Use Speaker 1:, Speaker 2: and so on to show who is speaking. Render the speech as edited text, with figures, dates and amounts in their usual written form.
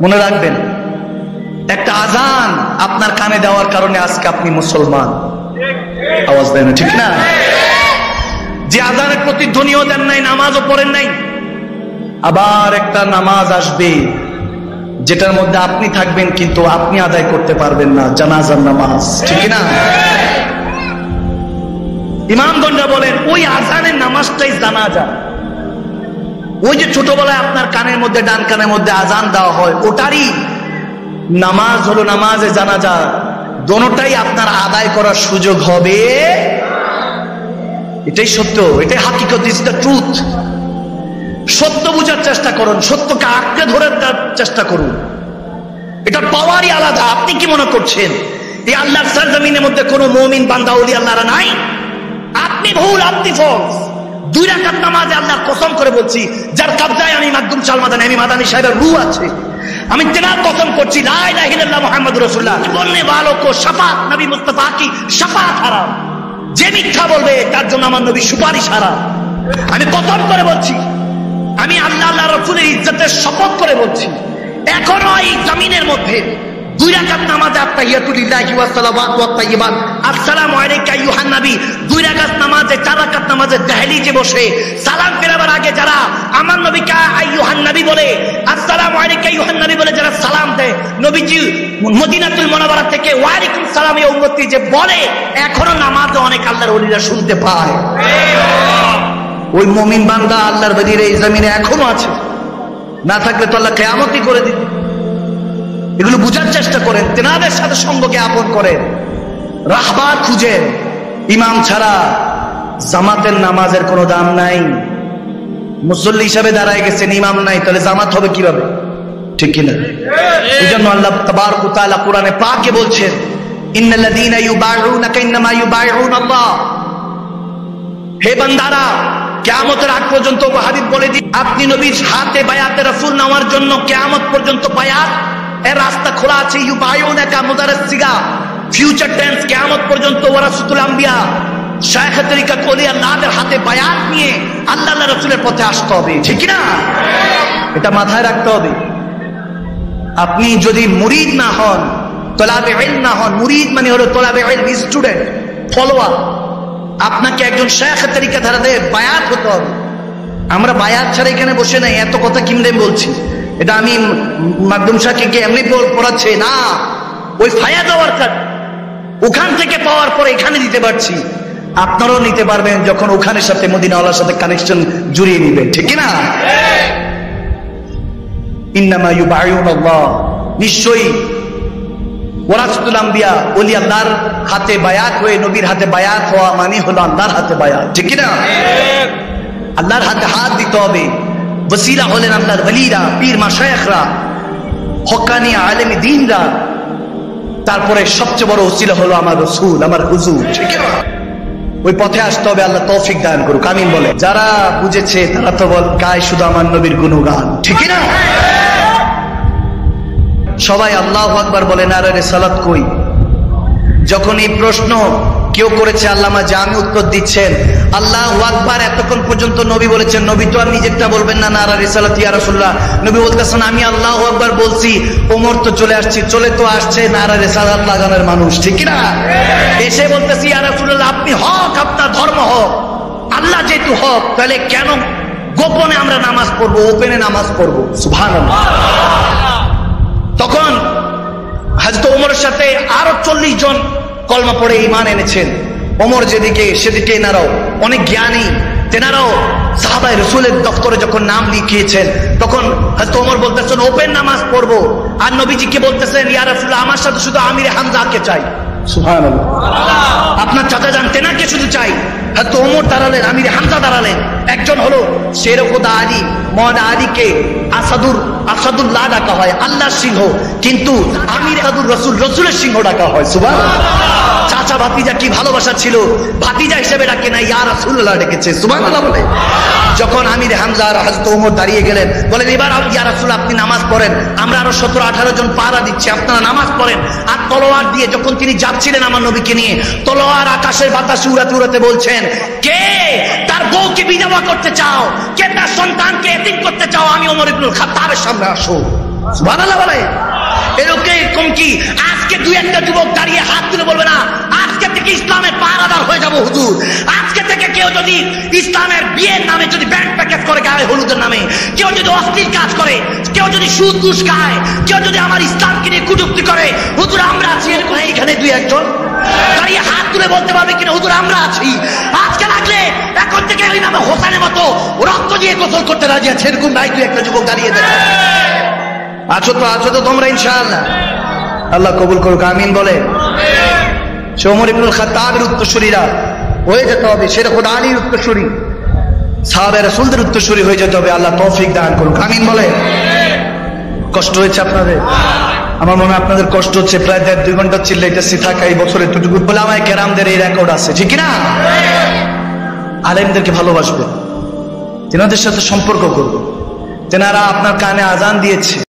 Speaker 1: মনে রাখবেন, একটা আজান আপনার কানে দেওয়ার কারণে আজকে আপনি মুসলমান। আওয়াজ দেয় না, ঠিক না? যে আজানের প্রতিধ্বনিও দেন নাই, নামাজও পড়েন নাই, আবার একটা নামাজ আসবে যেটার মধ্যে আপনি থাকবেন কিন্তু আপনি আদায় করতে পারবেন না, জানাজার নামাজ, ঠিক না? ইমামগণরা বলেন ওই আজানের নামাজটাই জানাজা। ওই যে ছোটবেলায় আপনার কানের মধ্যে, ডান কানের মধ্যে আজান দেওয়া হয়, ওটারই নামাজ হলো নামাজে জানাজা। দোনোটাই আপনার আদায় করার সুযোগ হবে। এটাই সত্য, এটাই হাকিকত, ইজ দ্য ট্রুথ। সত্য বুঝার চেষ্টা করুন, সত্যকে আঁকড়ে ধরার চেষ্টা করুন। এটা পাওয়ারই আলাদা। আপনি কি মনে করছেন এই আল্লাহর সরজমিনের মধ্যে কোনো মুমিন বান্দা ওলি আল্লাহরা নাই? আপনি ভুল, আপনি ফলস। 2 রাকাত নামাজে আল্লাহর কসম করে বলছি, যার কবজায় আমি মাকদুম শাহ মাদানী, আমি মাদানী সাহেবের রূহ আছে, আমি তেনার কসম করছি, লা ইলাহা ইল্লাল্লাহ মুহাম্মাদুর রাসূলুল্লাহ বলনে वालों को शफाअत नबी मुस्तफा की शफाअत হারাম। যে মিথ্যা বলবে তার জন্য আমার নবী সুপারিশ হারাম। আমি কসম করে বলছি, আমি আল্লাহ আল্লাহ রাসূলের ইজ্জতের শপথ করে বলছি, এখনো এই জমিনের মধ্যে 2 রাকাত নামাজে আত্তাহিয়াতুলিল্লাহি ওয়া সালাওয়াতু ওয়াত তাইয়্যিবাত, আসসালামু আলাইকা আইয়ুহান নবী, 2 রাকাত নামাজে, 4 রাকাত নামাজে দহলিজে বসে সালাম ফেরাবার আগে যারা আমার নবীকে আইয়ুহান নবী বলে, আসসালামু আলাইকা আইয়ুহান নবী বলে যারা সালাম দেয়, নবীজি মদিনাতুল মুনাওয়ারা থেকে ওয়া আলাইকুম সালাম ইয়া উম্মতি যে বলে, এখনো নামাজে অনেক আল্লাহর ওলিরা শুনতে পায়। ওই মুমিন বান্দা আল্লাহর ওলিরা এই জমিনে এখনো আছে, না থাকলে তো আল্লাহ কিয়ামতই করে দিবে। এগুলো বুঝার চেষ্টা করেন, তেনাদের সাথে সঙ্গকে আপন করেন, রাহবার খুঁজেন। ইমাম ছাড়া জামাতের নামাজের কোনো দাম নাই। মুসল্লি হিসাবে দাঁড়ায় গেছেন, ইমাম নাই, তাহলে জামাত হবে কিভাবে? ঠিক কিনা? এই জন্য আল্লাহ তাবারক ওয়া তাআলা কোরআনে পাকে বলছেন, ইন্নাল্লাযীনা ইউবাইউনাকা ইন্নামা ইউবাইউনাল্লাহ। হে বান্দারা, কিয়ামতের আগ পর্যন্ত হাবিব বলে দিন, আপনি নবীর হাতে বায়াতে রাসূল নেওয়ার জন্য কিয়ামত পর্যন্ত বায়াত এর রাস্তা খোলা আছে। ইউবাইউনাকা মুদারাস সিগা, ফিউচার টেন্স, কিয়ামত পর্যন্ত ওয়ারাসাতুল আম্বিয়া, শায়খে তরিকত ওলি আল্লাহদের হাতে বায়াত নিয়ে আল্লাহ আল্লাহ রাসূলের পথে আসতে হবে, ঠিক না? এটা মাথায় রাখতে হবে। আপনি যদি মুরিদ না হন, তলাবে ইলম না হন, মুরিদ মানে হলো তলাবে ইলম, স্টুডেন্ট, ফলোয়ার, আপনাকে একজন শায়খে তরিকত হাতে বায়াত হতে হবে। আমরা বায়াত ছাড়া এখানে বসে নাই, এত কথা কিমনে বলছি, এটা আমি মাকদুম শাহকে এমনি পড়াচ্ছি না, ওই ফায়া দেওয়ার কাজ ওখান থেকে পাওয়ার পরে এখানে দিতে পারছি। আপনারাও নিতে পারবেন যখন ওখানের সাথে মদিনাওয়ালার সাথে কানেকশন জুড়িয়ে নিবেন, ঠিক না? ইন্নামা ইউবাইউনাল্লাহ, নিশ্চয়ই ওয়ারাসাতুল আম্বিয়া, ওলি আল্লাহর হাতে বায়াত হয়ে, নবীর হাতে বায়াত হওয়া মানে হলো আল্লাহর হাতে বায়াত, ঠিক না? আল্লাহর হাতে হাত দিতে হবে। ওসিলা হলেন আল্লাহর ওলিরা, পীর মাশায়েখরা, হক্কানি আলেমে দ্বীনরা, তারপরে সবচেয়ে বড় ওসিলা হলো আমার রাসূল, আমার হুজুর, ঠিক না? ওই পথে আসতে হবে। আল্লাহ তৌফিক দান করুক, আমিন বলে। যারা বুঝেছে তারা তো গায় শুধু আমার নবীর গুণগান, ঠিক না? সবাই আল্লাহু আকবার বলেন, আর রিসালাত কই? যখন এই প্রশ্ন কেউ করেছে, আল্লামা জামি উত্তর দিচ্ছেন, আল্লাহু আকবার এতক্ষণ পর্যন্ত নবী বলেছেন, নবী তো আর নিজেরটা বলবেন না, নারা রিসালাত ইয়া রাসূলুল্লাহ। নবী বলতেছেন, আমি আল্লাহু আকবার বলছি, ওমর তো চলে আসছে, চলে তো আসছে নারা রিসালাত লাগানোর মানুষ, ঠিক না? এসে বলতেছি, ইয়া রাসূলুল্লাহ আপনি হক, আপনার ধর্ম হক, আল্লাহ যেহেতু হক, তাহলে কেন গোপনে আমরা নামাজ পড়বো, ওপেনে নামাজ পড়বো? সুবহানাল্লাহ। তখন হযরত ওমরের সাথে আরো 40 জন কলমা পড়ে ঈমান এনেছেন। ওমর যেদিকে সেদিকে এনারাও অনেক জ্ঞানী, তেনারাও সাহাবায়ে রাসূলের দফতরে যখন নাম লিখিয়েছেন, তখন হযরত ওমর বলতেছেন ওপেন নামাজ পড়বো, আর নবীজিকে বলতেছেন, ইয়া রাসূলুল্লাহ আমার সাথে শুধু আমিরে হামজাকে চাই। সুবহানাল্লাহ। আপনার চাচা যান তেনাকে শুধু চাই। হযরত ওমর দাঁড়ালেন, আমিরে হামজা দাঁড়ালেন। একজন হলো শের খোদা আলী, মওলানা আলীকে আসাদুল্লাহ ডাকা হয়, আল্লাহর সিংহ, কিন্তু আমির আসাদুর রাসূল, রাসূলের সিংহ ডাকা হয়। সুবহানাল্লাহ। চাচা ভাতিজা কি ভালোবাসা ছিল, ভাতিজা হিসেবে ডাকে না, ইয়া রাসূলুল্লাহ ডেকেছে। সুবহানাল্লাহ বলে। যখন আমির হামজা আর হযরত ওমর দাঁড়িয়ে গেলেন, বলেন এবার ইয়া রাসূল আপনি নামাজ পড়েন, আমরা আরো 17-18 জন পাহারা দিচ্ছি, আপনারা নামাজ পড়েন। আর তলোয়ার দিয়ে যখন তিনি যাচ্ছিলেন আমার নবীকে নিয়ে, তলোয়ার আকাশের বাতাসে উড়াতে উড়াতে বলছেন, কে তার বউকে বিধবা করতে চাও, কে তার সন্তানকে এতিম করতে চাও, আমি ওমর ইবনুল খাত্তাবের সামনে আসো। সুবহানাল্লাহ বলে। এরকম কি আজকে দুই একটা যুবক দাঁড়িয়ে হাত তুলে বলবে না আজকে থেকে ইসলামের পাহারাদার হয়ে যাব হুজুর? আজকে থেকে কেউ যদি ইসলামের বিয়ের নামে যদি ব্যান্ড প্যাকেজ করে গায়ে হলুদের নামে, কেউ যদি অশ্লীল কাজ করে, কেউ যদি সুদ ঘুষ খায়, কেউ যদি আমার ইসলামকে নিয়ে কটূক্তি করে, হুজুর আমরা আছি। এরকম এখানে দুই একজন দাঁড়িয়ে হাত তুলে বলতে পারবে কিনা হুজুর আমরা আছি? আজকে লাগলে এখন থেকে ওই নামে হোসেনের মতো রক্ত দিয়ে গোসল করতে রাজি আছে, এরকম নাই দুই একটা যুবক দাঁড়িয়ে দেখে। আছো তো তোমরা ইনশাআল্লাহ। আল্লাহ কবুল করুক, আমিন বলে। সে ওমর ইবনুল খাত্তাবের উত্তরসূরিরা হয়ে যেতে হবে, সেরকম আলীর উত্তরসূরি, সাহাবে রাসূলদের উত্তরসূরি হয়ে যেতে হবে। আল্লাহ তৌফিক দান করুক, আমিন বলে। কষ্ট হয়েছে আপনাদের? আমার মনে হয় আপনাদের কষ্ট হচ্ছে। প্রায় 1.5-2 ঘন্টা চিল্লাইতেছি, থাকা এই বছর এতটুকু বলে আমায় কেরামদের এই রেকর্ড আছে, ঠিক না? আলেমদেরকে ভালোবাসবে, তেনাদের সাথে সম্পর্ক করবে, তেনারা আপনার কানে আজান দিয়েছে।